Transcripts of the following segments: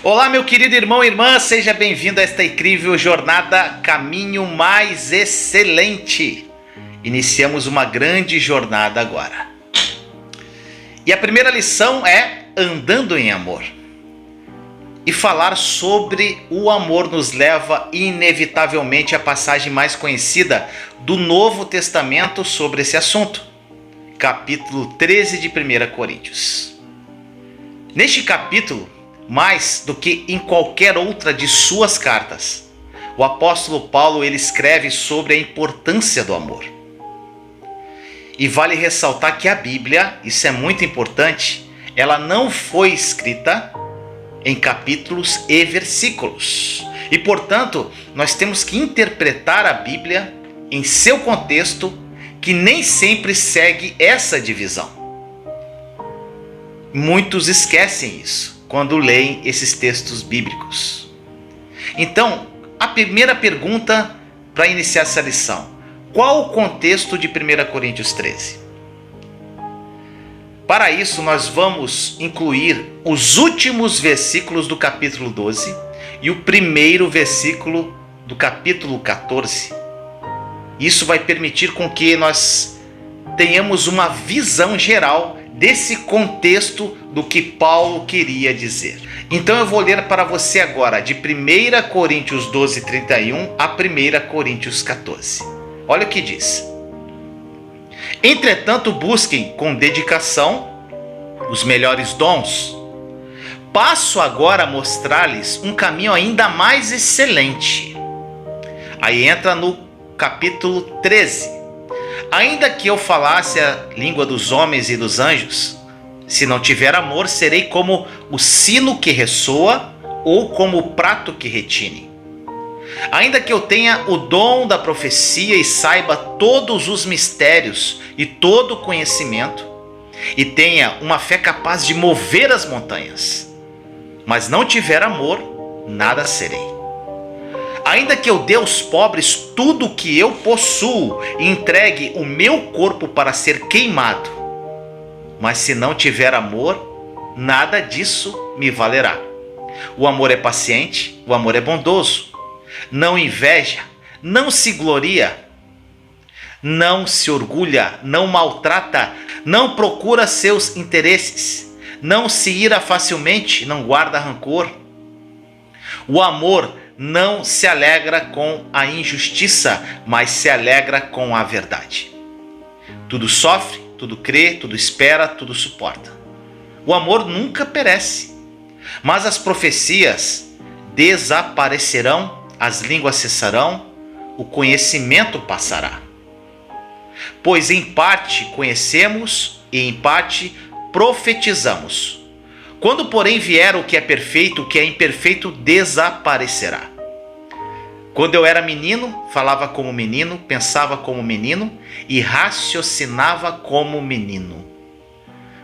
Olá, meu querido irmão e irmã, seja bem-vindo a esta incrível jornada Caminho Mais Excelente. Iniciamos uma grande jornada agora. E a primeira lição é Andando em Amor. E falar sobre o amor nos leva inevitavelmente à passagem mais conhecida do Novo Testamento sobre esse assunto, capítulo 13 de 1 Coríntios. Neste capítulo, mais do que em qualquer outra de suas cartas, o apóstolo Paulo ele escreve sobre a importância do amor. E vale ressaltar que a Bíblia, isso é muito importante, ela não foi escrita em capítulos e versículos. E, portanto, nós temos que interpretar a Bíblia em seu contexto, que nem sempre segue essa divisão. Muitos esquecem isso quando leem esses textos bíblicos. Então, a primeira pergunta para iniciar essa lição: qual o contexto de 1 Coríntios 13? Para isso, nós vamos incluir os últimos versículos do capítulo 12 e o primeiro versículo do capítulo 14. Isso vai permitir com que nós tenhamos uma visão geral desse contexto do que Paulo queria dizer. Então eu vou ler para você agora de 1 Coríntios 12, 31 a 1 Coríntios 14. Olha o que diz: Entretanto, busquem com dedicação os melhores dons. Passo agora a mostrar-lhes um caminho ainda mais excelente. Aí entra no capítulo 13. Ainda que eu falasse a língua dos homens e dos anjos, se não tiver amor, serei como o sino que ressoa ou como o prato que retine. Ainda que eu tenha o dom da profecia e saiba todos os mistérios e todo o conhecimento, e tenha uma fé capaz de mover as montanhas, mas não tiver amor, nada serei. Ainda que eu dê aos pobres tudo o que eu possuo e entregue o meu corpo para ser queimado, mas se não tiver amor, nada disso me valerá. O amor é paciente, o amor é bondoso, não inveja, não se gloria, não se orgulha, não maltrata, não procura seus interesses, não se ira facilmente, não guarda rancor. O amor não se alegra com a injustiça, mas se alegra com a verdade. Tudo sofre, tudo crê, tudo espera, tudo suporta. O amor nunca perece, mas as profecias desaparecerão, as línguas cessarão, o conhecimento passará. Pois em parte conhecemos e em parte profetizamos. Quando, porém, vier o que é perfeito, o que é imperfeito desaparecerá. Quando eu era menino, falava como menino, pensava como menino e raciocinava como menino.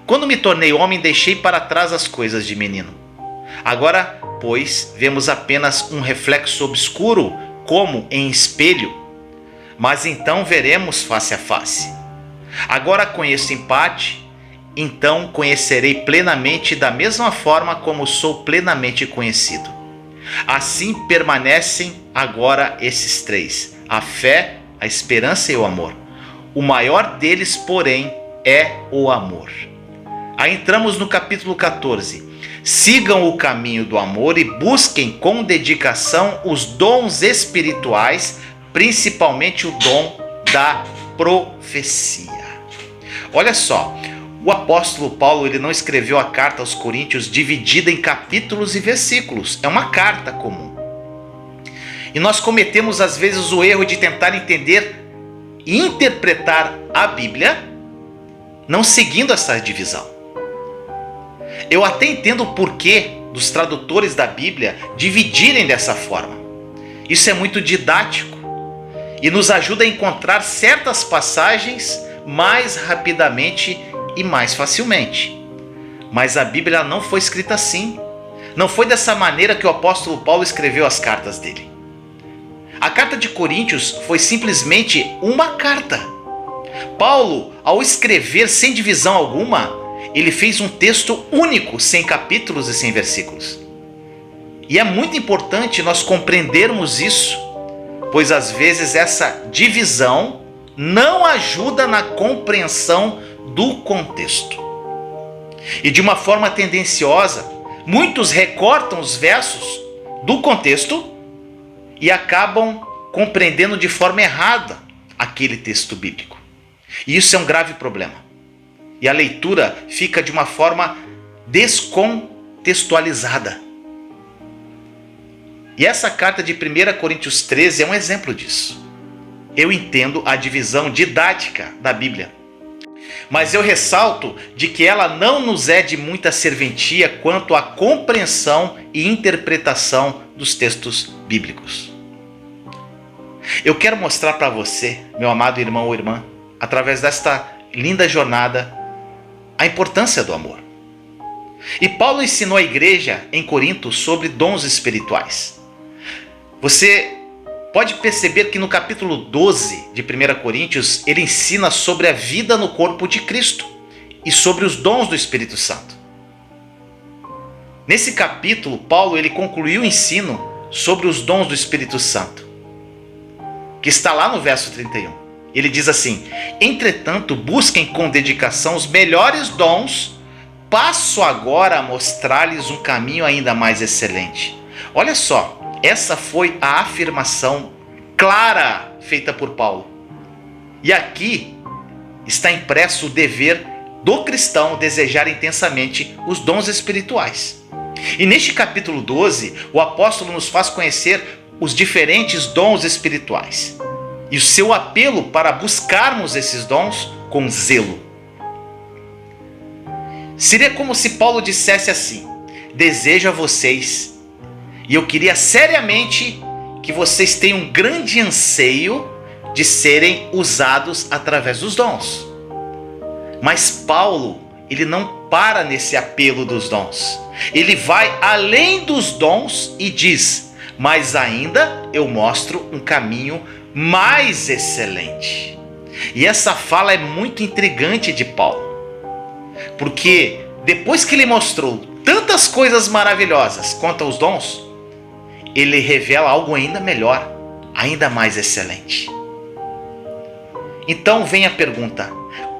Quando me tornei homem, deixei para trás as coisas de menino. Agora, pois, vemos apenas um reflexo obscuro, como em espelho, mas então veremos face a face. Agora conheço em parte, então conhecerei plenamente da mesma forma como sou plenamente conhecido. Assim permanecem agora esses três: a fé, a esperança e o amor. O maior deles, porém, é o amor. Aí entramos no capítulo 14. Sigam o caminho do amor e busquem com dedicação os dons espirituais, principalmente o dom da profecia. Olha só, o apóstolo Paulo ele não escreveu a carta aos Coríntios dividida em capítulos e versículos. É uma carta comum. E nós cometemos às vezes o erro de tentar entender e interpretar a Bíblia não seguindo essa divisão. Eu até entendo o porquê dos tradutores da Bíblia dividirem dessa forma. Isso é muito didático e nos ajuda a encontrar certas passagens mais rapidamente e mais facilmente. Mas a Bíblia não foi escrita assim. Não foi dessa maneira que o apóstolo Paulo escreveu as cartas dele. A carta de Coríntios foi simplesmente uma carta. Paulo, ao escrever sem divisão alguma, ele fez um texto único, sem capítulos e sem versículos. E é muito importante nós compreendermos isso, pois às vezes essa divisão não ajuda na compreensão do contexto. E de uma forma tendenciosa, muitos recortam os versos do contexto e acabam compreendendo de forma errada aquele texto bíblico. E isso é um grave problema. E a leitura fica de uma forma descontextualizada. E essa carta de 1 Coríntios 13 é um exemplo disso. Eu entendo a divisão didática da Bíblia, mas eu ressalto de que ela não nos é de muita serventia quanto à compreensão e interpretação dos textos bíblicos. Eu quero mostrar para você, meu amado irmão ou irmã, através desta linda jornada, a importância do amor. E Paulo ensinou a igreja em Corinto sobre dons espirituais. Você pode perceber que no capítulo 12 de 1 Coríntios, ele ensina sobre a vida no corpo de Cristo e sobre os dons do Espírito Santo. Nesse capítulo, Paulo ele concluiu o ensino sobre os dons do Espírito Santo, que está lá no verso 31. Ele diz assim: entretanto, busquem com dedicação os melhores dons, passo agora a mostrar-lhes um caminho ainda mais excelente. Olha só, essa foi a afirmação clara feita por Paulo. E aqui está impresso o dever do cristão desejar intensamente os dons espirituais. E neste capítulo 12, o apóstolo nos faz conhecer os diferentes dons espirituais e o seu apelo para buscarmos esses dons com zelo. Seria como se Paulo dissesse assim: desejo a vocês, e eu queria seriamente que vocês tenham um grande anseio de serem usados através dos dons. Mas Paulo, ele não para nesse apelo dos dons. Ele vai além dos dons e diz: mas ainda eu mostro um caminho mais excelente. E essa fala é muito intrigante de Paulo, porque depois que ele mostrou tantas coisas maravilhosas quanto aos dons, ele revela algo ainda melhor, ainda mais excelente. Então vem a pergunta: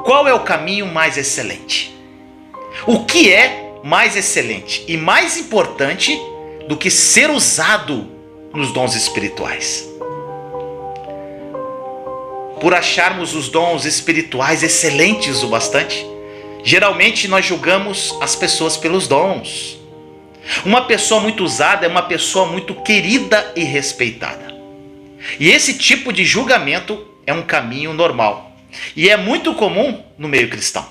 qual é o caminho mais excelente? O que é mais excelente e mais importante do que ser usado nos dons espirituais? Por acharmos os dons espirituais excelentes o bastante, geralmente nós julgamos as pessoas pelos dons. Uma pessoa muito usada é uma pessoa muito querida e respeitada. E esse tipo de julgamento é um caminho normal e é muito comum no meio cristão.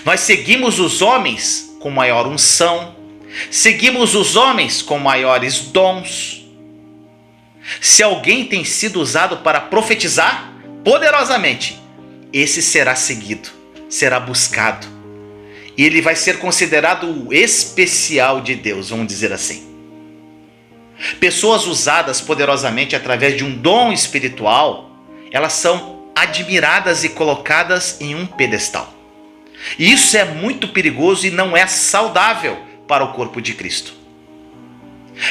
Nós seguimos os homens com maior unção, seguimos os homens com maiores dons. Se alguém tem sido usado para profetizar poderosamente, esse será seguido, será buscado. E ele vai ser considerado o especial de Deus, vamos dizer assim. Pessoas usadas poderosamente através de um dom espiritual, elas são admiradas e colocadas em um pedestal. E isso é muito perigoso e não é saudável para o corpo de Cristo.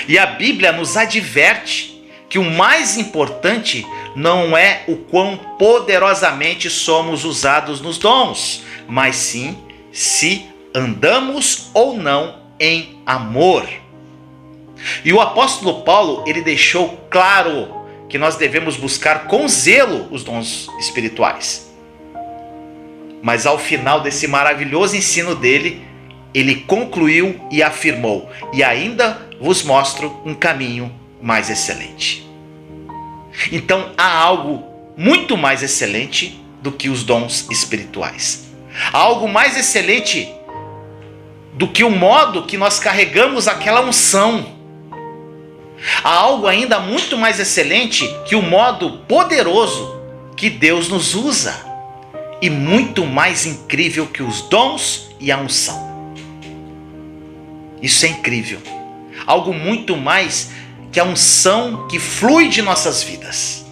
E a Bíblia nos adverte que o mais importante não é o quão poderosamente somos usados nos dons, mas sim se andamos ou não em amor. E o apóstolo Paulo, ele deixou claro que nós devemos buscar com zelo os dons espirituais. Mas ao final desse maravilhoso ensino dele, ele concluiu e afirmou: e ainda vos mostro um caminho mais excelente. Então há algo muito mais excelente do que os dons espirituais. Há algo mais excelente do que o modo que nós carregamos aquela unção. Há algo ainda muito mais excelente que o modo poderoso que Deus nos usa. E muito mais incrível que os dons e a unção. Isso é incrível. Algo muito mais que a unção que flui de nossas vidas.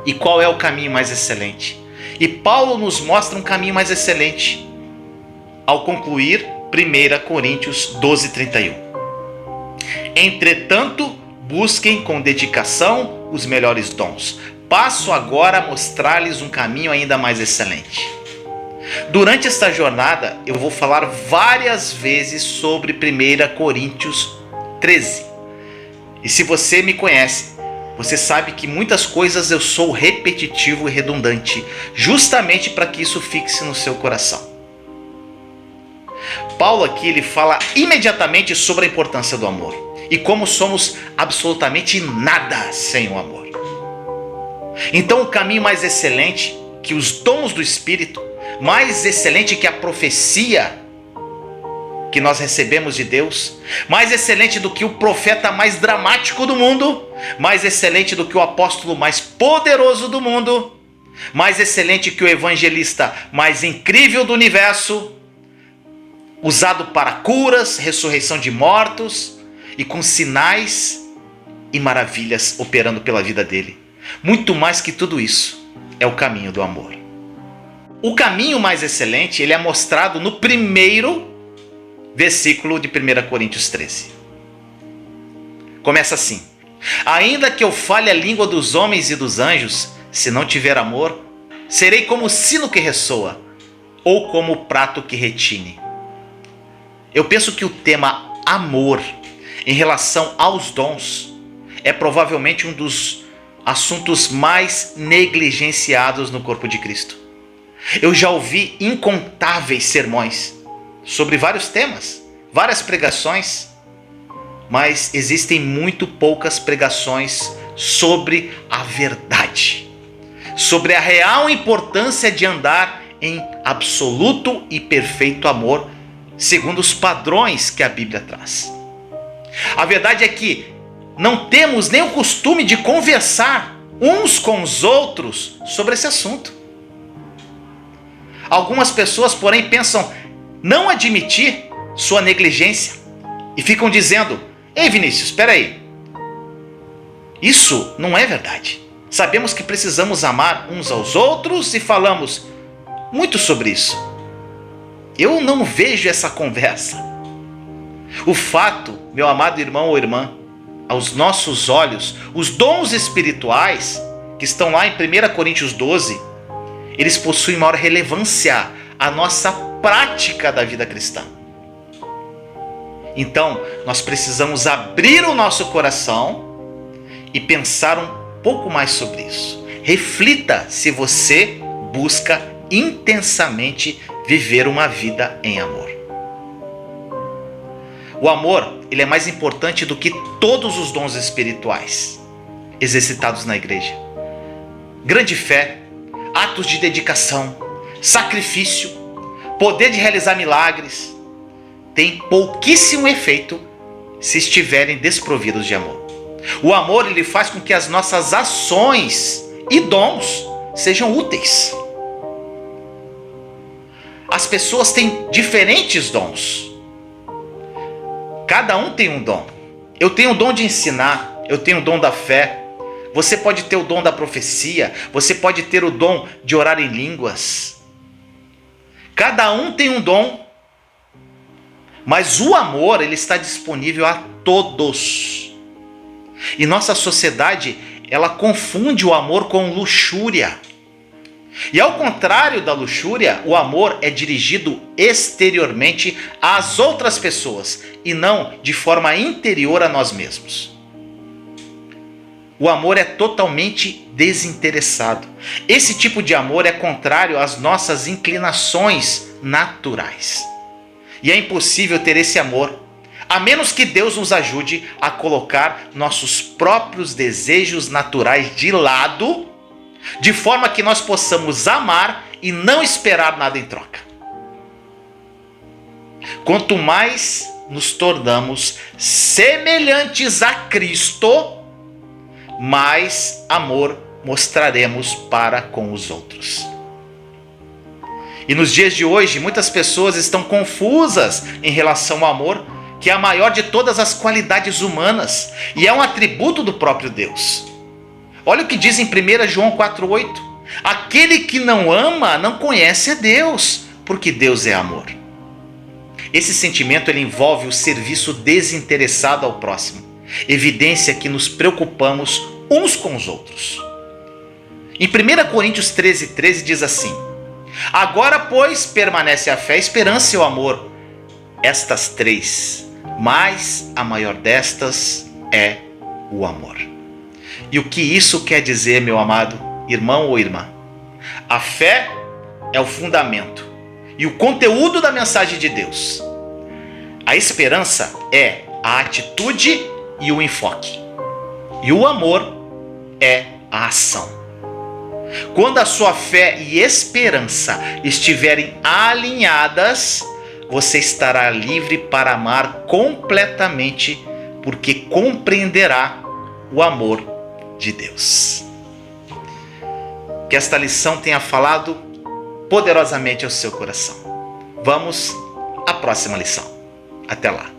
E qual é o caminho mais excelente? E Paulo nos mostra um caminho mais excelente ao concluir 1 Coríntios 12:31. Entretanto, busquem com dedicação os melhores dons. Passo agora a mostrar-lhes um caminho ainda mais excelente. Durante esta jornada, eu vou falar várias vezes sobre 1 Coríntios 13. E se você me conhece, você sabe que muitas coisas eu sou repetitivo e redundante, justamente para que isso fixe no seu coração. Paulo aqui ele fala imediatamente sobre a importância do amor e como somos absolutamente nada sem o amor. Então o caminho mais excelente que os dons do Espírito, mais excelente que a profecia que nós recebemos de Deus, mais excelente do que o profeta mais dramático do mundo, mais excelente do que o apóstolo mais poderoso do mundo, mais excelente que o evangelista mais incrível do universo, usado para curas, ressurreição de mortos e com sinais e maravilhas operando pela vida dele. Muito mais que tudo isso é o caminho do amor. O caminho mais excelente ele é mostrado no primeiro versículo de 1 Coríntios 13. Começa assim: ainda que eu fale a língua dos homens e dos anjos, se não tiver amor, serei como o sino que ressoa, ou como o prato que retine. Eu penso que o tema amor, em relação aos dons, é provavelmente um dos assuntos mais negligenciados no corpo de Cristo. Eu já ouvi incontáveis sermões sobre vários temas, várias pregações, mas existem muito poucas pregações sobre a verdade, sobre a real importância de andar em absoluto e perfeito amor, segundo os padrões que a Bíblia traz. A verdade é que não temos nem o costume de conversar uns com os outros sobre esse assunto. Algumas pessoas, porém, pensam não admitir sua negligência e ficam dizendo: ei, Vinícius, espera aí. Isso não é verdade. Sabemos que precisamos amar uns aos outros e falamos muito sobre isso. Eu não vejo essa conversa. O fato, meu amado irmão ou irmã, aos nossos olhos, os dons espirituais que estão lá em 1 Coríntios 12, eles possuem maior relevância à nossa prática da vida cristã. Então, nós precisamos abrir o nosso coração e pensar um pouco mais sobre isso. Reflita se você busca intensamente viver uma vida em amor. O amor, ele é mais importante do que todos os dons espirituais exercitados na igreja. Grande fé, atos de dedicação, sacrifício, poder de realizar milagres, tem pouquíssimo efeito se estiverem desprovidos de amor. O amor ele faz com que as nossas ações e dons sejam úteis. As pessoas têm diferentes dons. Cada um tem um dom. Eu tenho o dom de ensinar, eu tenho o dom da fé. Você pode ter o dom da profecia, você pode ter o dom de orar em línguas. Cada um tem um dom. Mas o amor, ele está disponível a todos. E nossa sociedade, ela confunde o amor com luxúria. E ao contrário da luxúria, o amor é dirigido exteriormente às outras pessoas e não de forma interior a nós mesmos. O amor é totalmente desinteressado. Esse tipo de amor é contrário às nossas inclinações naturais. E é impossível ter esse amor, a menos que Deus nos ajude a colocar nossos próprios desejos naturais de lado, de forma que nós possamos amar e não esperar nada em troca. Quanto mais nos tornamos semelhantes a Cristo, mais amor mostraremos para com os outros. E nos dias de hoje, muitas pessoas estão confusas em relação ao amor, que é a maior de todas as qualidades humanas e é um atributo do próprio Deus. Olha o que diz em 1 João 4,8. Aquele que não ama não conhece a Deus, porque Deus é amor. Esse sentimento ele envolve o serviço desinteressado ao próximo. evidência que nos preocupamos uns com os outros. Em 1 Coríntios 13:13 diz assim: agora, pois, permanece a fé, a esperança e o amor, estas três, mas a maior destas é o amor. E o que isso quer dizer, meu amado irmão ou irmã? A fé é o fundamento e o conteúdo da mensagem de Deus. A esperança é a atitude e o enfoque. E o amor é a ação. Quando a sua fé e esperança estiverem alinhadas, você estará livre para amar completamente, porque compreenderá o amor de Deus. Que esta lição tenha falado poderosamente ao seu coração. Vamos à próxima lição. Até lá.